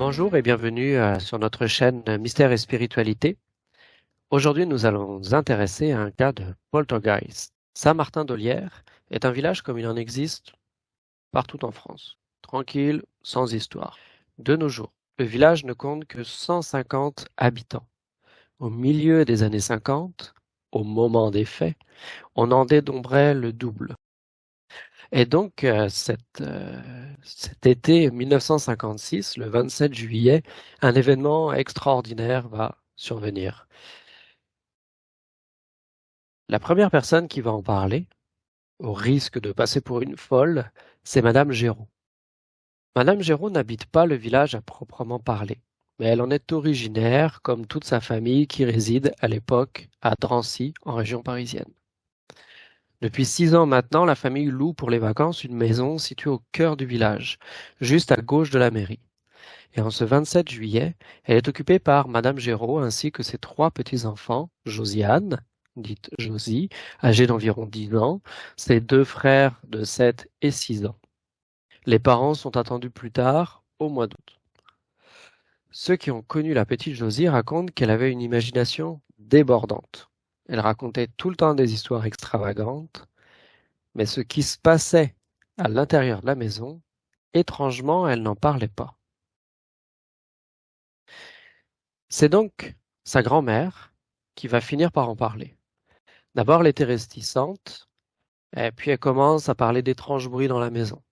Bonjour et bienvenue sur notre chaîne Mystère et Spiritualité. Aujourd'hui, nous allons nous intéresser à un cas de poltergeist. Saint-Martin-d'Olière est un village comme il en existe partout en France, tranquille, sans histoire. De nos jours, le village ne compte que 150 habitants. Au milieu des années 50, au moment des faits, on en dénombrait le double. Et donc, cet été 1956, le 27 juillet, un événement extraordinaire va survenir. La première personne qui va en parler, au risque de passer pour une folle, c'est Madame Géraud. Madame Géraud n'habite pas le village à proprement parler, mais elle en est originaire, comme toute sa famille qui réside à l'époque à Drancy, en région parisienne. Depuis 6 ans maintenant, la famille loue pour les vacances une maison située au cœur du village, juste à gauche de la mairie. Et en ce 27 juillet, elle est occupée par Madame Géraud ainsi que ses 3 petits-enfants, Josiane, dite Josie, âgée d'environ 10 ans, ses 2 frères de 7 et 6 ans. Les parents sont attendus plus tard, au mois d'août. Ceux qui ont connu la petite Josie racontent qu'elle avait une imagination débordante. Elle racontait tout le temps des histoires extravagantes, mais ce qui se passait à l'intérieur de la maison, étrangement, elle n'en parlait pas. C'est donc sa grand-mère qui va finir par en parler. D'abord, elle était réticente, et puis elle commence à parler d'étranges bruits dans la maison.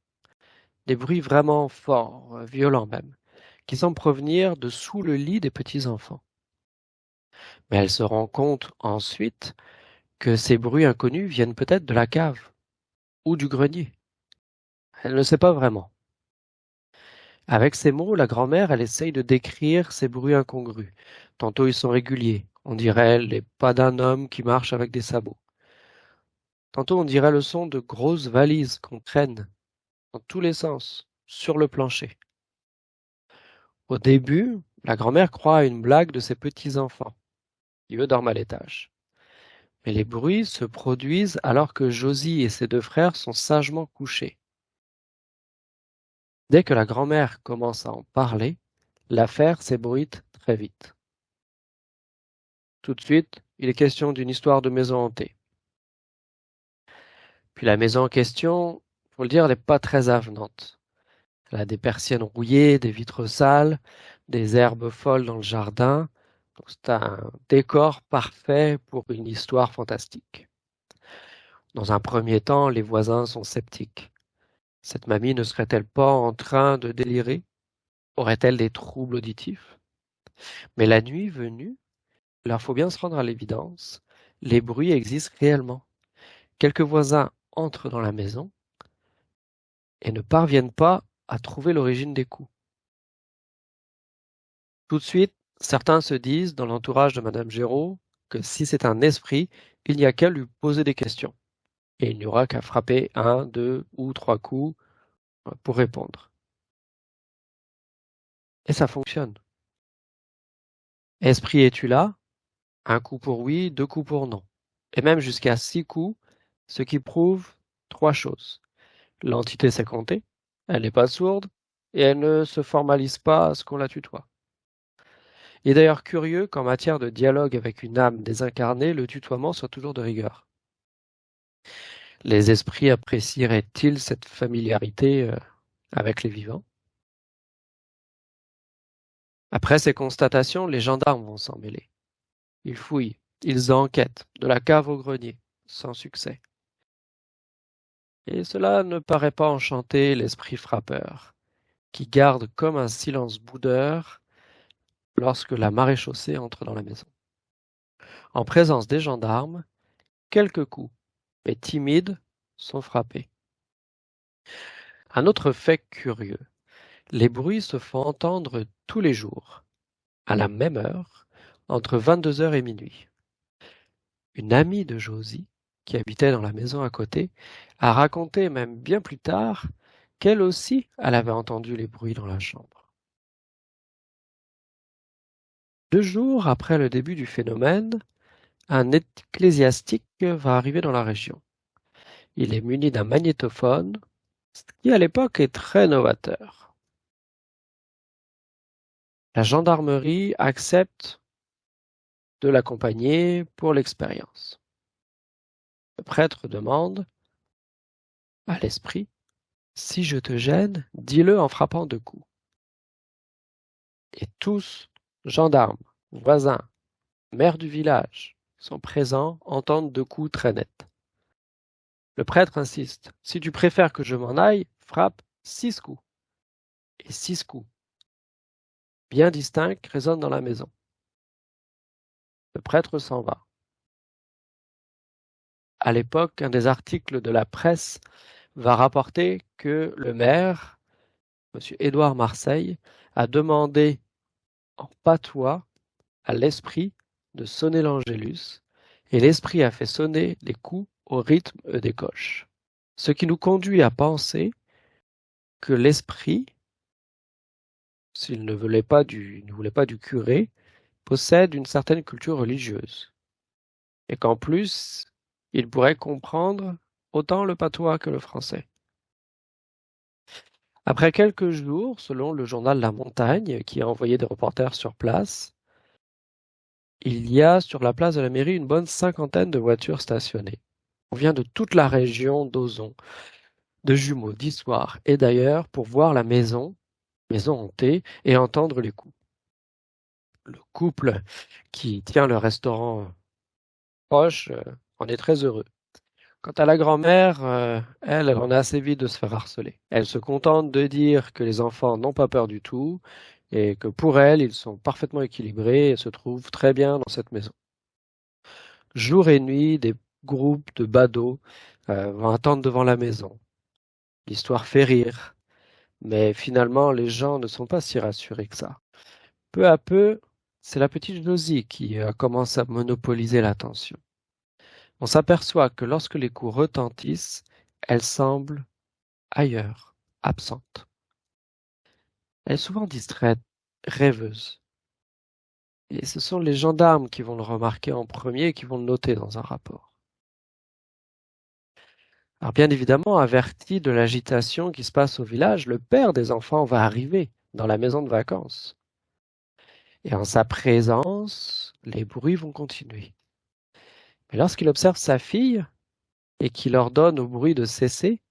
Des bruits vraiment forts, violents même, qui semblent provenir de sous le lit des petits-enfants. Mais elle se rend compte ensuite que ces bruits inconnus viennent peut-être de la cave ou du grenier. Elle ne sait pas vraiment. Avec ces mots, la grand-mère, elle essaye de décrire ces bruits incongrus. Tantôt ils sont réguliers, on dirait les pas d'un homme qui marche avec des sabots. Tantôt on dirait le son de grosses valises qu'on traîne dans tous les sens, sur le plancher. Au début, la grand-mère croit à une blague de ses petits-enfants, qui eux dorment à l'étage. Mais les bruits se produisent alors que Josie et ses 2 frères sont sagement couchés. Dès que la grand-mère commence à en parler, l'affaire s'ébruite très vite. Tout de suite, il est question d'une histoire de maison hantée. Puis la maison en question, faut le dire, elle n'est pas très avenante. Elle a des persiennes rouillées, des vitres sales, des herbes folles dans le jardin. Donc c'est un décor parfait pour une histoire fantastique. Dans un premier temps, les voisins sont sceptiques. Cette mamie ne serait-elle pas en train de délirer? Aurait-elle des troubles auditifs? Mais la nuit venue, il leur faut bien se rendre à l'évidence, les bruits existent réellement. Quelques voisins entrent dans la maison et ne parviennent pas à trouver l'origine des coups. Tout de suite, certains se disent, dans l'entourage de Madame Géraud, que si c'est un esprit, il n'y a qu'à lui poser des questions, et il n'y aura qu'à frapper 1, 2 ou 3 coups pour répondre. Et ça fonctionne. Esprit, es-tu là? Un coup pour oui, 2 coups pour non. Et même jusqu'à 6 coups, ce qui prouve 3 choses. L'entité sait compter, elle n'est pas sourde, et elle ne se formalise pas à ce qu'on la tutoie. Il est d'ailleurs curieux qu'en matière de dialogue avec une âme désincarnée, le tutoiement soit toujours de rigueur. Les esprits apprécieraient-ils cette familiarité avec les vivants? Après ces constatations, les gendarmes vont s'en mêler. Ils fouillent, ils enquêtent, de la cave au grenier, sans succès. Et cela ne paraît pas enchanter l'esprit frappeur, qui garde comme un silence boudeur lorsque la maréchaussée entre dans la maison. En présence des gendarmes, quelques coups, mais timides, sont frappés. Un autre fait curieux, les bruits se font entendre tous les jours, à la même heure, entre 22 heures et minuit. Une amie de Josie, qui habitait dans la maison à côté, a raconté même bien plus tard qu'elle aussi, elle avait entendu les bruits dans la chambre. 2 jours après le début du phénomène, un ecclésiastique va arriver dans la région. Il est muni d'un magnétophone, ce qui à l'époque est très novateur. La gendarmerie accepte de l'accompagner pour l'expérience. Le prêtre demande à l'esprit: si je te gêne, dis-le en frappant 2 coups. Et tous, gendarmes, voisins, maire du village, qui sont présents, entendent 2 coups très nets. Le prêtre insiste: si tu préfères que je m'en aille, frappe 6 coups. Et 6 coups, bien distincts, résonnent dans la maison. Le prêtre s'en va. À l'époque, un des articles de la presse va rapporter que le maire, monsieur Édouard Marseille, a demandé en patois à l'esprit de sonner l'Angélus, et l'esprit a fait sonner les coups au rythme des cloches. Ce qui nous conduit à penser que l'esprit, s'il ne voulait pas du curé, possède une certaine culture religieuse, et qu'en plus, il pourrait comprendre autant le patois que le français. Après quelques jours, selon le journal La Montagne, qui a envoyé des reporters sur place, il y a sur la place de la mairie une bonne 50aine de voitures stationnées. On vient de toute la région d'Ozon, de Jumeaux, d'Issoire et d'ailleurs pour voir la maison hantée, et entendre les coups. Le couple qui tient le restaurant proche en est très heureux. Quant à la grand-mère, elle en a assez vite de se faire harceler. Elle se contente de dire que les enfants n'ont pas peur du tout et que pour elle, ils sont parfaitement équilibrés et se trouvent très bien dans cette maison. Jour et nuit, des groupes de badauds vont attendre devant la maison. L'histoire fait rire, mais finalement, les gens ne sont pas si rassurés que ça. Peu à peu, c'est la petite Josie qui commence à monopoliser l'attention. On s'aperçoit que lorsque les coups retentissent, elle semble ailleurs, absente. Elle est souvent distraite, rêveuse. Et ce sont les gendarmes qui vont le remarquer en premier et qui vont le noter dans un rapport. Alors bien évidemment, averti de l'agitation qui se passe au village, le père des enfants va arriver dans la maison de vacances. Et en sa présence, les bruits vont continuer. Mais lorsqu'il observe sa fille et qu'il ordonne au bruit de cesser,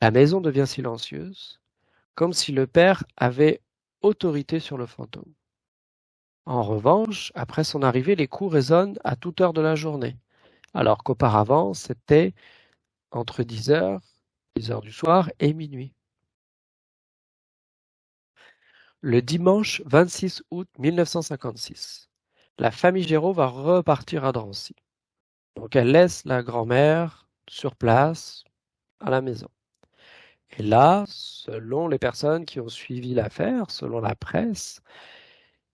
la maison devient silencieuse, comme si le père avait autorité sur le fantôme. En revanche, après son arrivée, les coups résonnent à toute heure de la journée, alors qu'auparavant, c'était entre 10 heures, 10 heures du soir et minuit. Le dimanche 26 août 1956, la famille Géraud va repartir à Drancy. Donc elle laisse la grand-mère sur place, à la maison. Et là, selon les personnes qui ont suivi l'affaire, selon la presse,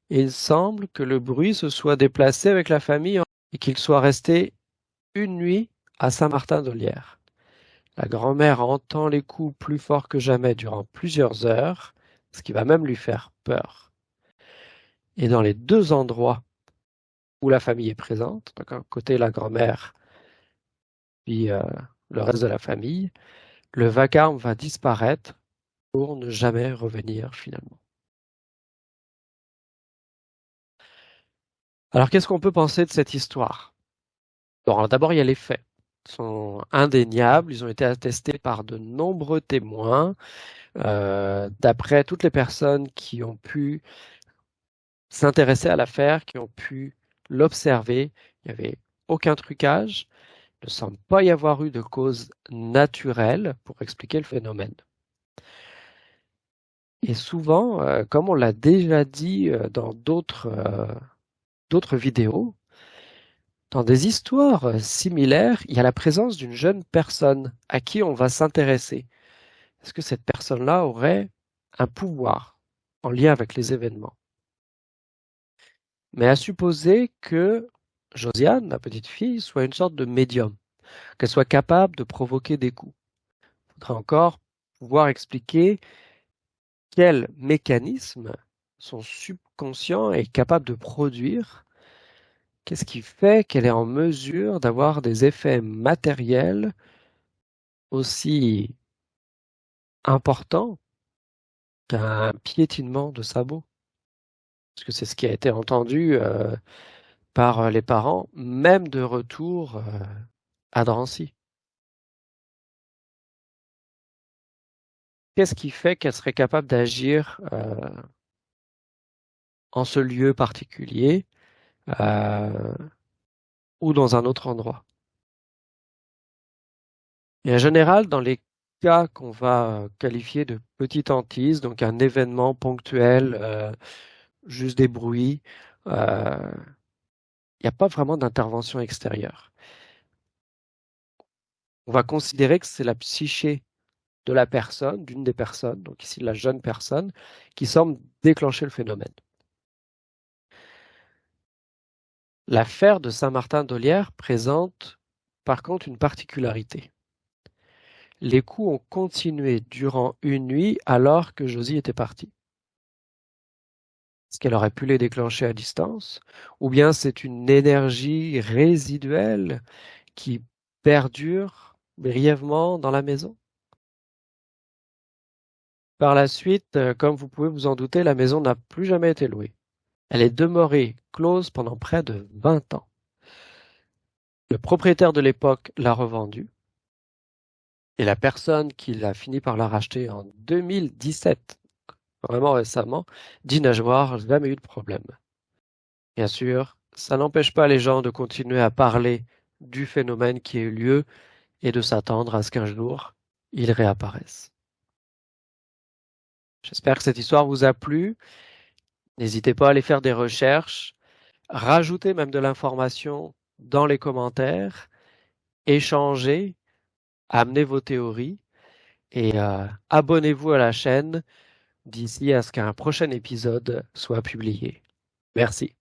il semble que le bruit se soit déplacé avec la famille et qu'il soit resté une nuit à Saint-Martin-d'Olière. La grand-mère entend les coups plus forts que jamais durant plusieurs heures, ce qui va même lui faire peur. Et dans les 2 endroits où la famille est présente, donc à côté la grand-mère, puis le reste de la famille, le vacarme va disparaître pour ne jamais revenir finalement. Alors qu'est-ce qu'on peut penser de cette histoire? Bon, alors d'abord, il y a les faits. Ils sont indéniables, ils ont été attestés par de nombreux témoins, d'après toutes les personnes qui ont pu s'intéresser à l'affaire, qui ont pu l'observer. Il n'y avait aucun trucage, il ne semble pas y avoir eu de cause naturelle pour expliquer le phénomène. Et souvent, comme on l'a déjà dit dans d'autres vidéos, dans des histoires similaires, il y a la présence d'une jeune personne à qui on va s'intéresser. Est-ce que cette personne-là aurait un pouvoir en lien avec les événements? Mais à supposer que Josiane, la petite fille, soit une sorte de médium, qu'elle soit capable de provoquer des coups. Il faudrait encore pouvoir expliquer quel mécanisme son subconscient est capable de produire. Qu'est-ce qui fait qu'elle est en mesure d'avoir des effets matériels aussi importants qu'un piétinement de sabots, parce que c'est ce qui a été entendu par les parents, même de retour à Drancy. Qu'est-ce qui fait qu'elle serait capable d'agir en ce lieu particulier euh, ou dans un autre endroit? Et en général, dans les cas qu'on va qualifier de petite hantise, donc un événement ponctuel, juste des bruits, il n'y a pas vraiment d'intervention extérieure. On va considérer que c'est la psyché de la personne, d'une des personnes, donc ici la jeune personne, qui semble déclencher le phénomène. L'affaire de Saint-Martin-d'Olière présente par contre une particularité. Les coups ont continué durant une nuit alors que Josie était partie. Est-ce qu'elle aurait pu les déclencher à distance? Ou bien c'est une énergie résiduelle qui perdure brièvement dans la maison? Par la suite, comme vous pouvez vous en douter, la maison n'a plus jamais été louée. Elle est demeurée close pendant près de 20 ans. Le propriétaire de l'époque l'a revendue et la personne qui l'a fini par la racheter en 2017, vraiment récemment, dit n'avoir jamais eu de problème. Bien sûr, ça n'empêche pas les gens de continuer à parler du phénomène qui a eu lieu et de s'attendre à ce qu'un jour, il réapparaisse. J'espère que cette histoire vous a plu. N'hésitez pas à aller faire des recherches, rajouter même de l'information dans les commentaires, échanger, amener vos théories et abonnez-vous à la chaîne d'ici à ce qu'un prochain épisode soit publié. Merci.